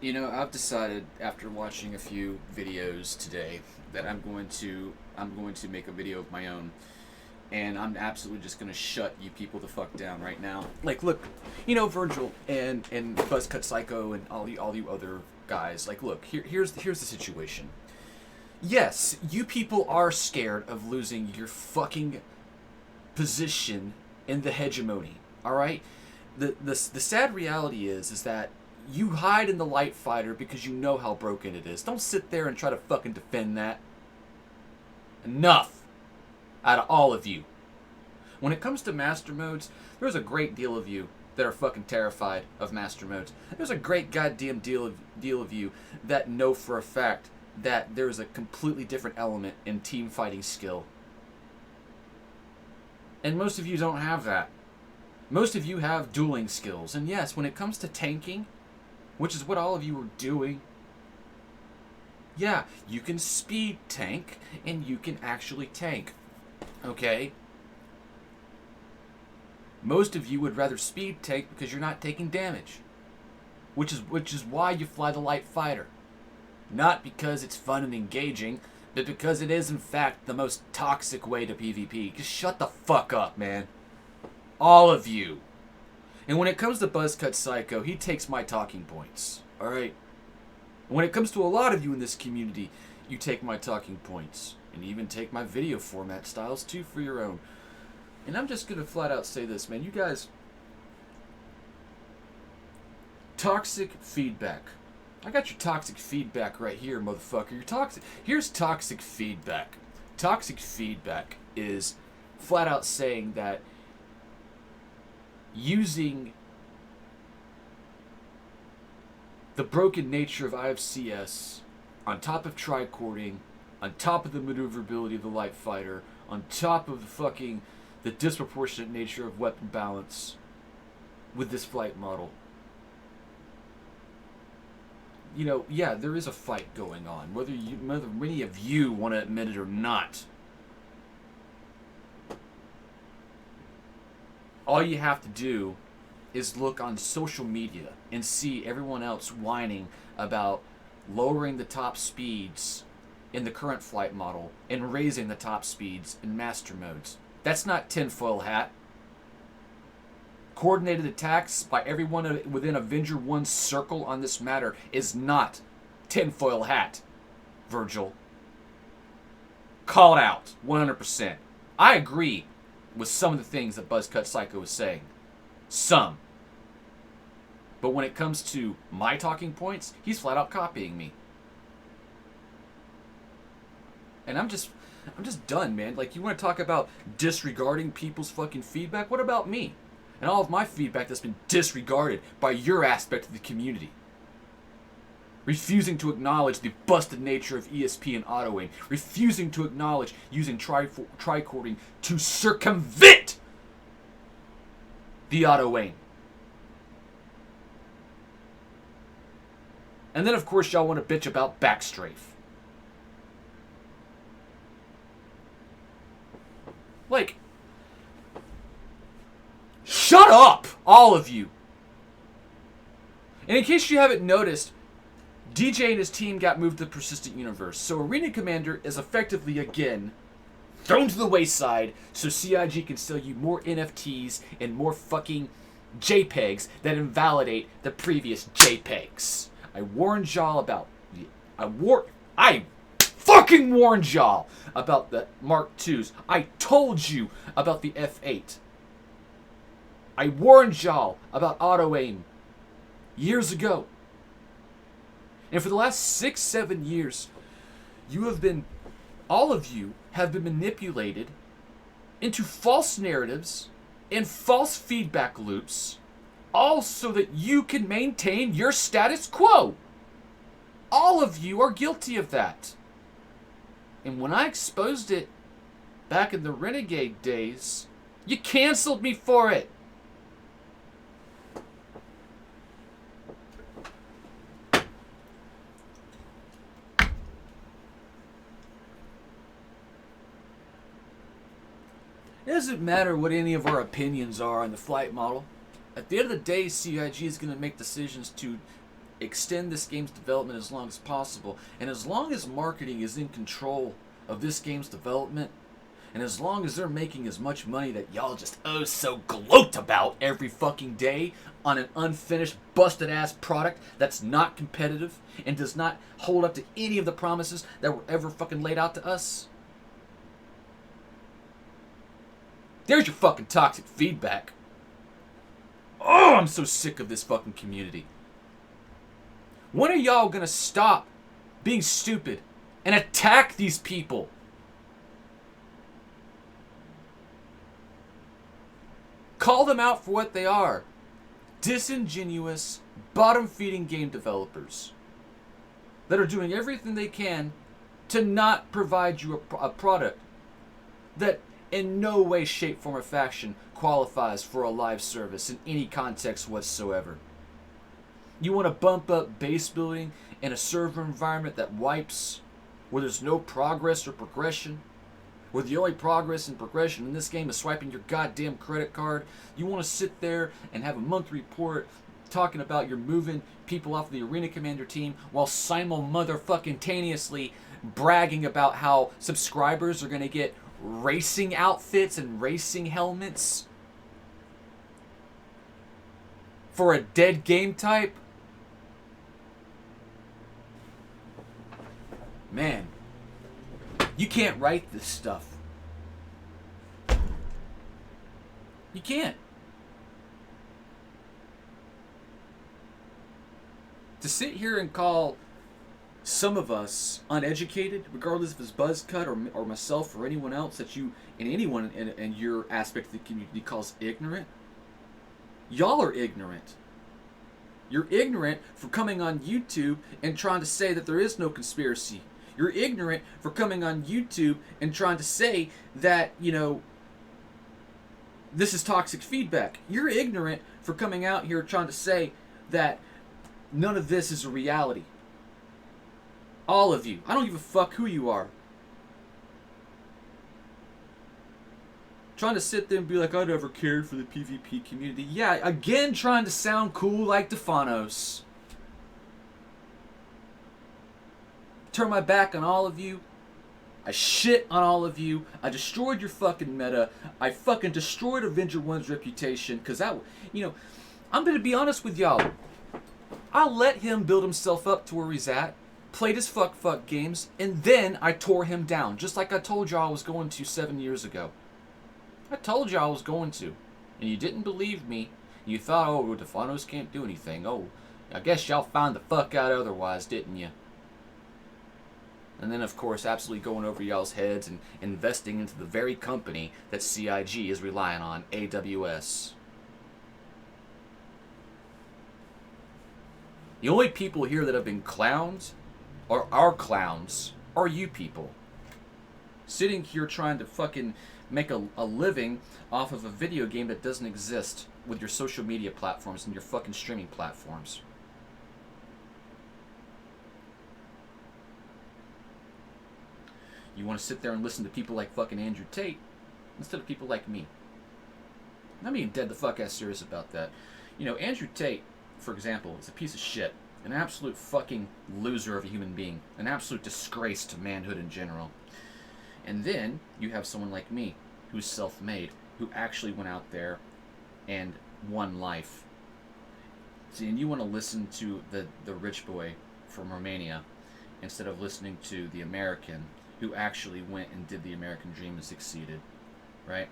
I've decided after watching a few videos today that I'm going to make a video of my own, and I'm absolutely just gonna shut you people the fuck down right now. Like, look, Virgil and Buzzcut Psycho and all you other guys. Like, look, here's the situation. Yes, you people are scared of losing your fucking position in the hegemony. All right. The sad reality is that you hide in the light fighter because you know how broken it is. Don't sit there and try to fucking defend that. Enough out of all of you. When it comes to master modes, there's a great deal of you that are fucking terrified of master modes. There's a great goddamn deal of you that know for a fact that there's a completely different element in team fighting skill. And most of you don't have that. Most of you have dueling skills. And yes, when it comes to tanking, which is what all of you are doing, yeah, you can speed tank and you can actually tank. Okay? Most of you would rather speed tank because you're not taking damage. Which is why you fly the light fighter. Not because it's fun and engaging, but because it is in fact the most toxic way to PvP. Just shut the fuck up, man. All of you. And when it comes to Buzzcut Psycho, he takes my talking points. Alright? When it comes to a lot of you in this community, you take my talking points. And even take my video format styles too for your own. And I'm just gonna flat out say this, man. You guys... Toxic feedback. I got your toxic feedback right here, motherfucker. You're toxic. Here's toxic feedback. Toxic feedback is flat out saying that using the broken nature of IFCS on top of tricording, on top of the maneuverability of the light fighter, on top of the disproportionate nature of weapon balance with this flight model. Yeah, there is a fight going on, whether many of you want to admit it or not. All you have to do is look on social media and see everyone else whining about lowering the top speeds in the current flight model and raising the top speeds in master modes. That's not tinfoil hat. Coordinated attacks by everyone within Avenger 1's circle on this matter is not tinfoil hat, Virgil. Called out, 100%. I agree with some of the things that Buzzcut Psycho is saying. Some. But when it comes to my talking points, he's flat out copying me. And I'm just done, man. Like, you want to talk about disregarding people's fucking feedback? What about me? And all of my feedback that's been disregarded by your aspect of the community. Refusing to acknowledge the busted nature of ESP and auto-aim. Refusing to acknowledge using tricording to circumvent the auto-aim. And then, of course, y'all want to bitch about backstrafe. Like, shut up, all of you. And in case you haven't noticed, DJ and his team got moved to the Persistent Universe. So Arena Commander is effectively, again, thrown to the wayside so CIG can sell you more NFTs and more fucking JPEGs that invalidate the previous JPEGs. I warned y'all about... I fucking warned y'all about the Mark IIs. I told you about the F8. I warned y'all about auto-aim years ago. And for the last 6-7 years, all of you have been manipulated into false narratives and false feedback loops, all so that you can maintain your status quo. All of you are guilty of that. And when I exposed it back in the Renegade days, you canceled me for it. It doesn't matter what any of our opinions are on the flight model. At the end of the day, CIG is going to make decisions to extend this game's development as long as possible. And as long as marketing is in control of this game's development, and as long as they're making as much money that y'all just oh so gloat about every fucking day on an unfinished, busted ass product that's not competitive and does not hold up to any of the promises that were ever fucking laid out to us, there's your fucking toxic feedback. Oh, I'm so sick of this fucking community. When are y'all gonna stop being stupid and attack these people? Call them out for what they are. Disingenuous, bottom-feeding game developers that are doing everything they can to not provide you a product that in no way, shape, form, or fashion qualifies for a live service in any context whatsoever. You want to bump up base building in a server environment that wipes, where there's no progress or progression, where the only progress and progression in this game is swiping your goddamn credit card. You want to sit there and have a monthly report talking about you're moving people off the Arena Commander team while simul-motherfucking-taneously bragging about how subscribers are going to get racing outfits and racing helmets for a dead game type? Man, you can't write this stuff. You can't. To sit here and call some of us uneducated, regardless if it's Buzzcut or myself or anyone else that you, and anyone in your aspect of the community calls ignorant, y'all are ignorant. You're ignorant for coming on YouTube and trying to say that there is no conspiracy. You're ignorant for coming on YouTube and trying to say that, this is toxic feedback. You're ignorant for coming out here trying to say that none of this is a reality. All of you. I don't give a fuck who you are. Trying to sit there and be like, I never cared for the PvP community. Yeah, again, trying to sound cool like Defanos. Turn my back on all of you. I shit on all of you. I destroyed your fucking meta. I fucking destroyed Avenger 1's reputation. Because I'm going to be honest with y'all. I let him build himself up to where he's at. Played his fuck games. And then I tore him down. Just like I told y'all I was going to 7 years ago. I told y'all I was going to. And you didn't believe me. You thought, oh, Defanos can't do anything. Oh, I guess y'all found the fuck out otherwise, didn't you? And then, of course, absolutely going over y'all's heads and investing into the very company that CIG is relying on, AWS. The only people here that have been clowns, or are clowns, are you people. Sitting here trying to fucking make a living off of a video game that doesn't exist with your social media platforms and your fucking streaming platforms. You want to sit there and listen to people like fucking Andrew Tate instead of people like me. I'm being dead the fuck ass serious about that. Andrew Tate, for example, is a piece of shit. An absolute fucking loser of a human being. An absolute disgrace to manhood in general. And then you have someone like me, who's self-made, who actually went out there and won life. See, and you want to listen to the rich boy from Romania instead of listening to the American who actually went and did the American dream and succeeded, right?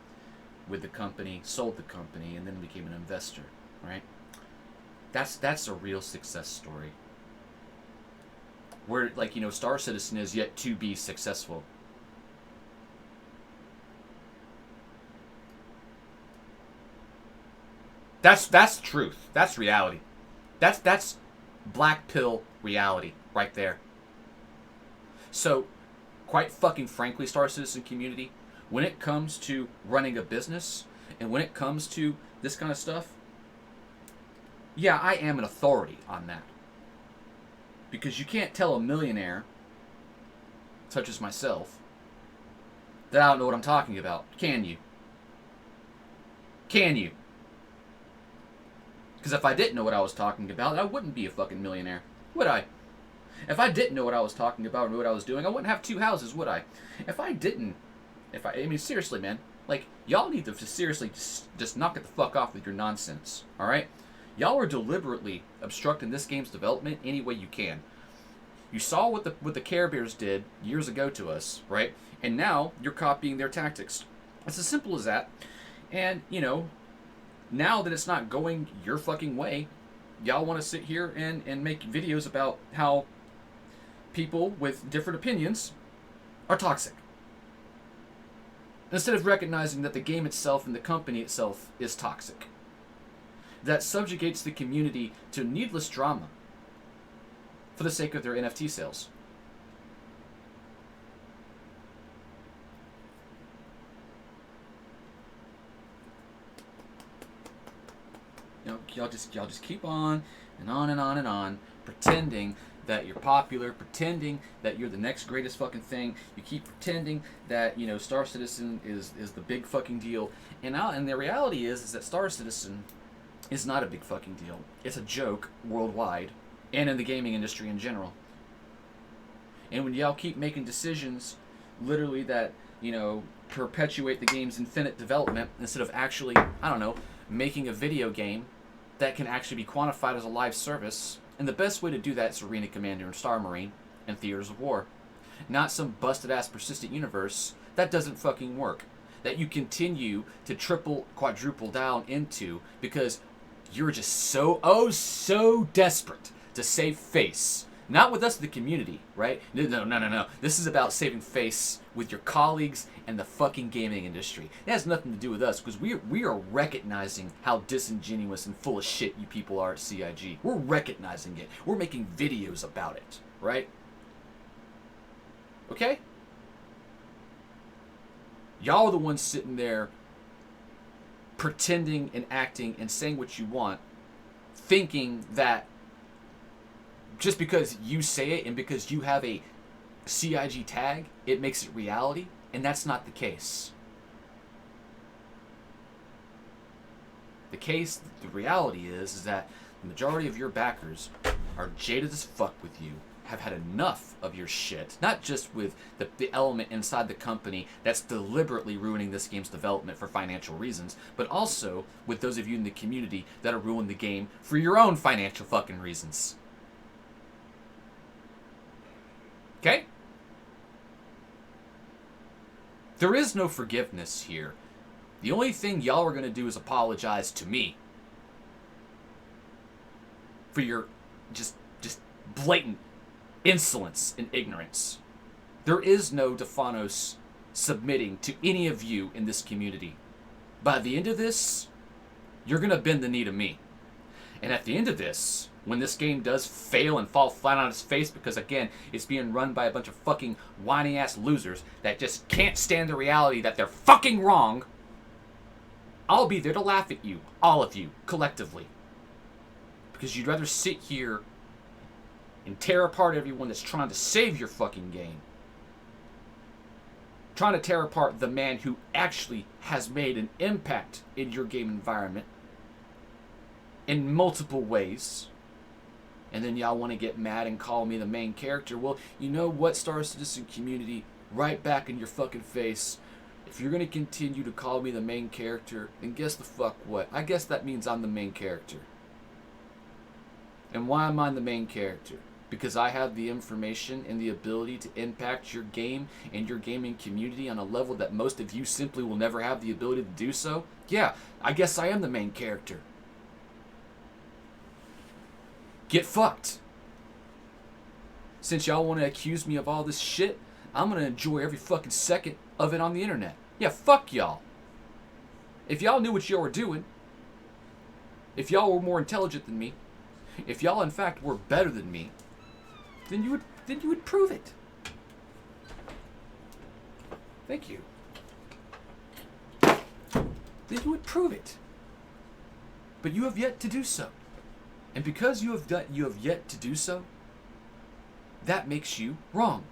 With the company, sold the company, and then became an investor, right? That's a real success story. Where, Star Citizen is yet to be successful. That's truth. That's reality. That's black pill reality right there. So, quite fucking frankly, Star Citizen community, when it comes to running a business and when it comes to this kind of stuff, yeah, I am an authority on that. Because you can't tell a millionaire, such as myself, that I don't know what I'm talking about. Can you? Can you? Because if I didn't know what I was talking about, I wouldn't be a fucking millionaire, would I? If I didn't know what I was talking about and what I was doing, I wouldn't have 2 houses, would I? I mean, seriously, man, like, y'all need to seriously just knock it the fuck off with your nonsense, alright? Y'all are deliberately obstructing this game's development any way you can. You saw what the Care Bears did years ago to us, right? And now you're copying their tactics. It's as simple as that. And, you know, now that it's not going your fucking way, y'all want to sit here and make videos about how people with different opinions are toxic. Instead of recognizing that the game itself and the company itself is toxic. That subjugates the community to needless drama for the sake of their NFT sales. You know, y'all just keep on and on and on and on, pretending that you're popular, pretending that you're the next greatest fucking thing. You keep pretending that, you know, Star Citizen is the big fucking deal. And the reality is that Star Citizen is not a big fucking deal. It's a joke worldwide and in the gaming industry in general. And when y'all keep making decisions literally that, you know, perpetuate the game's infinite development instead of actually, I don't know, making a video game that can actually be quantified as a live service. And the best way to do that is Arena Commander and Star Marine and Theaters of War. Not some busted-ass persistent universe that doesn't fucking work. That you continue to triple, quadruple down into because you're just so desperate to save face. Not with us, the community, right? No. This is about saving face with your colleagues and the fucking gaming industry. It has nothing to do with us because we are recognizing how disingenuous and full of shit you people are at CIG. We're recognizing it. We're making videos about it, right? Okay? Y'all are the ones sitting there pretending and acting and saying what you want, thinking that just because you say it and because you have a CIG tag, it makes it reality, and that's not the case. The reality is that the majority of your backers are jaded as fuck with you, have had enough of your shit, not just with the element inside the company that's deliberately ruining this game's development for financial reasons, but also with those of you in the community that are ruining the game for your own financial fucking reasons. Okay? There is no forgiveness here. The only thing y'all are going to do is apologize to me for your just blatant insolence and ignorance. There is no Defanos submitting to any of you in this community. By the end of this, you're going to bend the knee to me. And at the end of this, when this game does fail and fall flat on its face because, again, it's being run by a bunch of fucking whiny-ass losers that just can't stand the reality that they're fucking wrong, I'll be there to laugh at you, all of you, collectively. Because you'd rather sit here and tear apart everyone that's trying to save your fucking game. Trying to tear apart the man who actually has made an impact in your game environment in multiple ways. And then y'all want to get mad and call me the main character. Well, you know what, Star Citizen community? Right back in your fucking face. If you're going to continue to call me the main character, then guess the fuck what? I guess that means I'm the main character. And why am I the main character? Because I have the information and the ability to impact your game and your gaming community on a level that most of you simply will never have the ability to do so? Yeah, I guess I am the main character. Get fucked. Since y'all want to accuse me of all this shit, I'm going to enjoy every fucking second of it on the internet. Yeah, fuck y'all. If y'all knew what y'all were doing, if y'all were more intelligent than me, if y'all in fact were better than me, then you would prove it. Thank you. Then you would prove it. But you have yet to do so. And because you have yet to do so, that makes you wrong.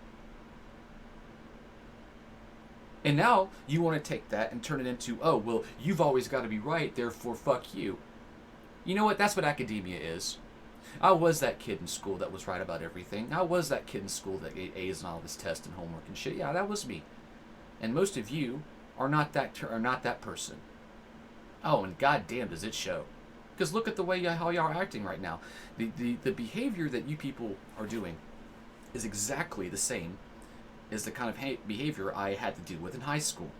And now you want to take that and turn it into, oh, well, you've always got to be right, therefore fuck you. You know what? That's what academia is. I was that kid in school that was right about everything. I was that kid in school that ate A's and all this test and homework and shit. Yeah, that was me. And most of you are not that person. Oh, and goddamn, does it show? Because look at the way how y'all are acting right now. The behavior that you people are doing is exactly the same as the kind of behavior I had to deal with in high school.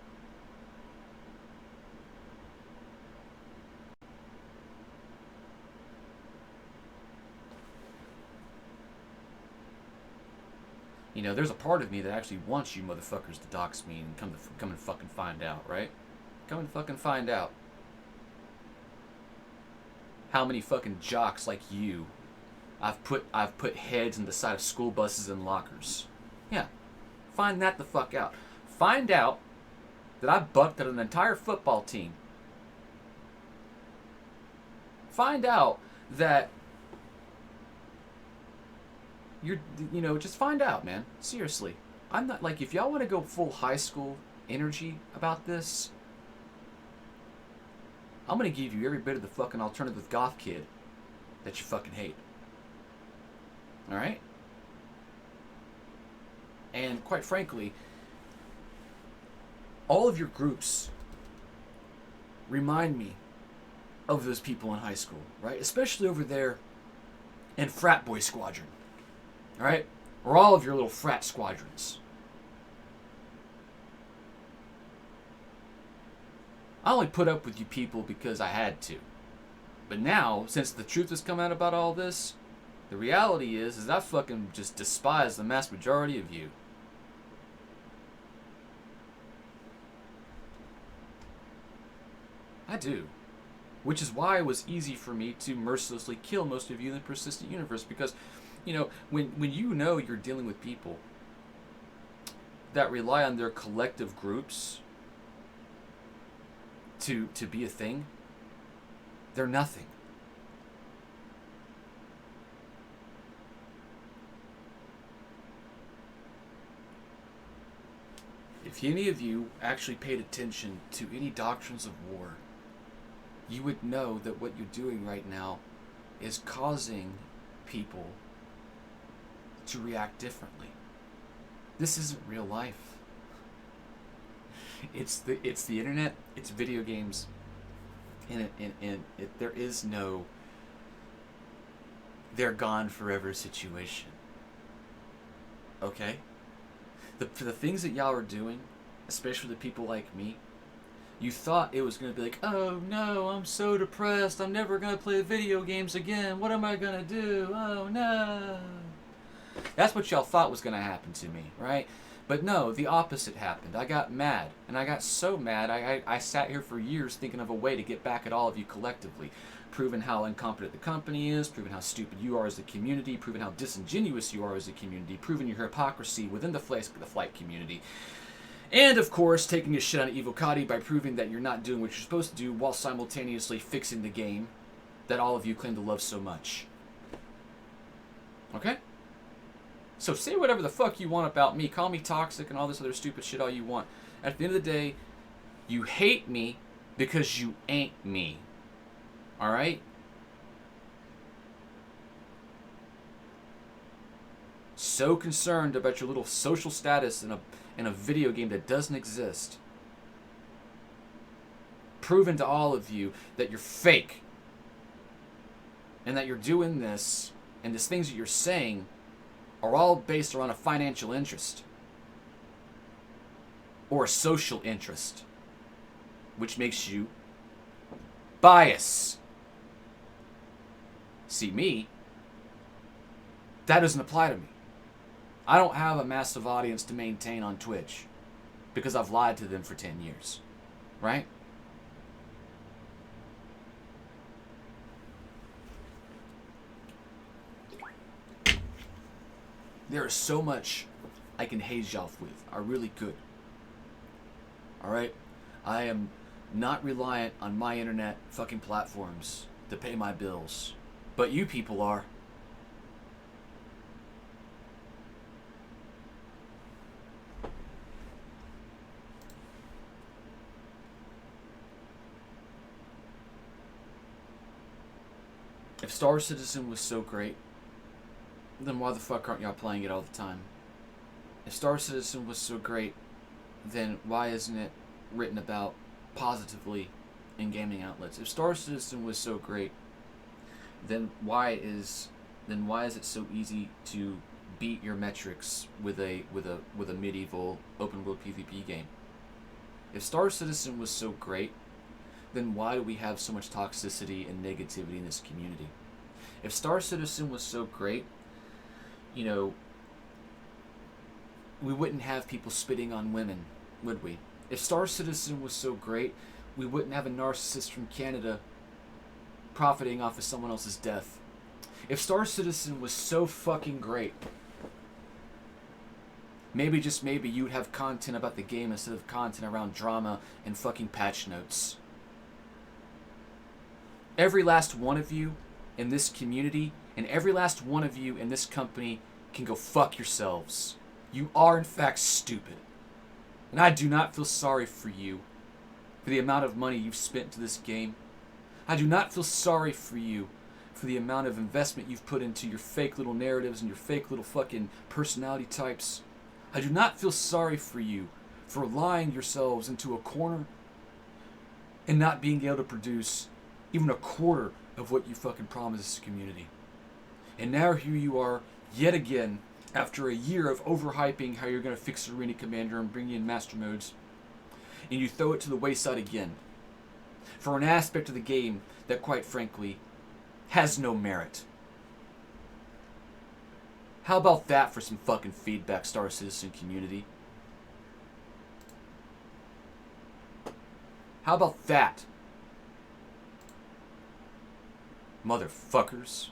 You know, there's a part of me that actually wants you motherfuckers to dox me and come and fucking find out, right? Come and fucking find out how many fucking jocks like you I've put heads in the side of school buses and lockers. Yeah, find that the fuck out. Find out that I bucked at an entire football team. Find out that just find out, man. Seriously. I'm not, like, if y'all want to go full high school energy about this, I'm going to give you every bit of the fucking alternative goth kid that you fucking hate. Alright? And quite frankly, all of your groups remind me of those people in high school, right? Especially over there in Frat Boy Squadron. Alright? Or all of your little frat squadrons. I only put up with you people because I had to. But now, since the truth has come out about all this, the reality is I fucking just despise the mass majority of you. I do. Which is why it was easy for me to mercilessly kill most of you in the persistent universe, because when you know you're dealing with people that rely on their collective groups to be a thing, they're nothing. If any of you actually paid attention to any doctrines of war, you would know that what you're doing right now is causing people to react differently. This isn't real life. It's the internet, it's video games, and there is no they're gone forever situation. Okay? For the things that y'all are doing, especially the people like me, you thought it was going to be like, oh no, I'm so depressed, I'm never going to play video games again, what am I going to do, oh no. That's what y'all thought was going to happen to me, right? But no, the opposite happened. I got mad, and I got so mad, I sat here for years thinking of a way to get back at all of you collectively, proving how incompetent the company is, proving how stupid you are as a community, proving how disingenuous you are as a community, proving your hypocrisy within the flight community. And, of course, taking a shit on Evocati by proving that you're not doing what you're supposed to do while simultaneously fixing the game that all of you claim to love so much. Okay? So say whatever the fuck you want about me. Call me toxic and all this other stupid shit all you want. At the end of the day, you hate me because you ain't me. Alright? So concerned about your little social status in a video game that doesn't exist. Proving to all of you that you're fake. And that you're doing this, and these things that you're saying are all based around a financial interest. Or a social interest. Which makes you bias. See, me, that doesn't apply to me. I don't have a massive audience to maintain on Twitch because I've lied to them for 10 years. Right? There is so much I can haze y'all with. I really could. Alright? I am not reliant on my internet fucking platforms to pay my bills. But you people are. If Star Citizen was so great, then why the fuck aren't y'all playing it all the time? If Star Citizen was so great, then why isn't it written about positively in gaming outlets? If Star Citizen was so great, then why is it so easy to beat your metrics with a medieval open world PvP game? If Star Citizen was so great, then why do we have so much toxicity and negativity in this community? If Star Citizen was so great, you know, we wouldn't have people spitting on women, would we? If Star Citizen was so great, we wouldn't have a narcissist from Canada profiting off of someone else's death. If Star Citizen was so fucking great, maybe, just maybe, you would have content about the game instead of content around drama and fucking patch notes. Every last one of you in this community and every last one of you in this company can go fuck yourselves. You are in fact stupid. And I do not feel sorry for you for the amount of money you've spent to this game. I do not feel sorry for you for the amount of investment you've put into your fake little narratives and your fake little fucking personality types. I do not feel sorry for you for lying yourselves into a corner and not being able to produce even a quarter of what you fucking promised this community. And now here you are, yet again, after a year of overhyping how you're going to fix Arena Commander and bring in master modes, and you throw it to the wayside again for an aspect of the game that, quite frankly, has no merit. How about that for some fucking feedback, Star Citizen community? How about that? Motherfuckers.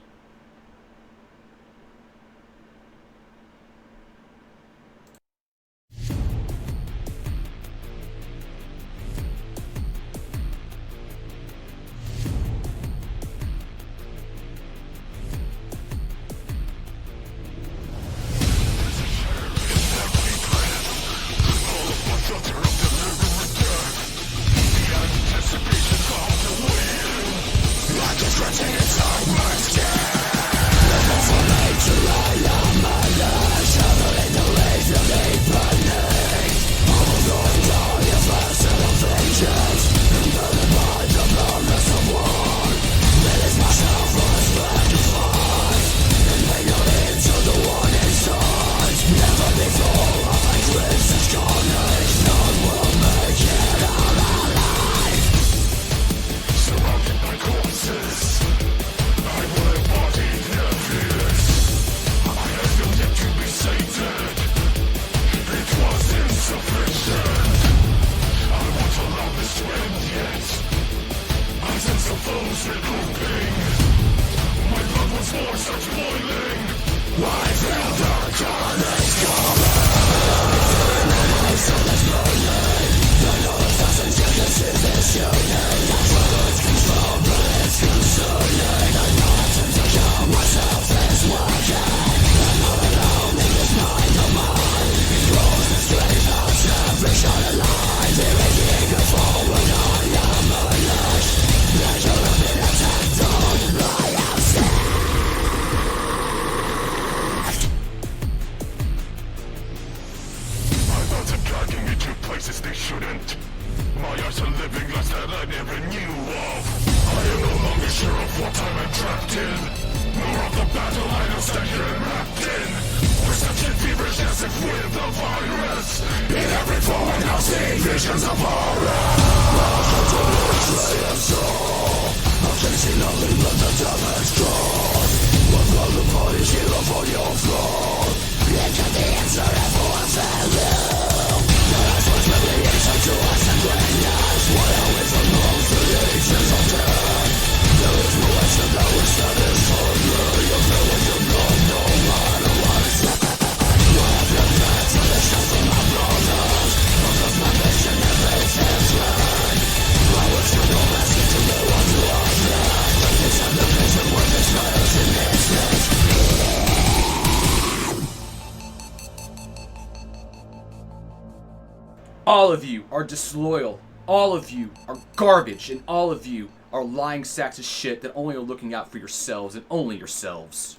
All of you are disloyal. All of you are garbage. And all of you are lying sacks of shit that only are looking out for yourselves and only yourselves.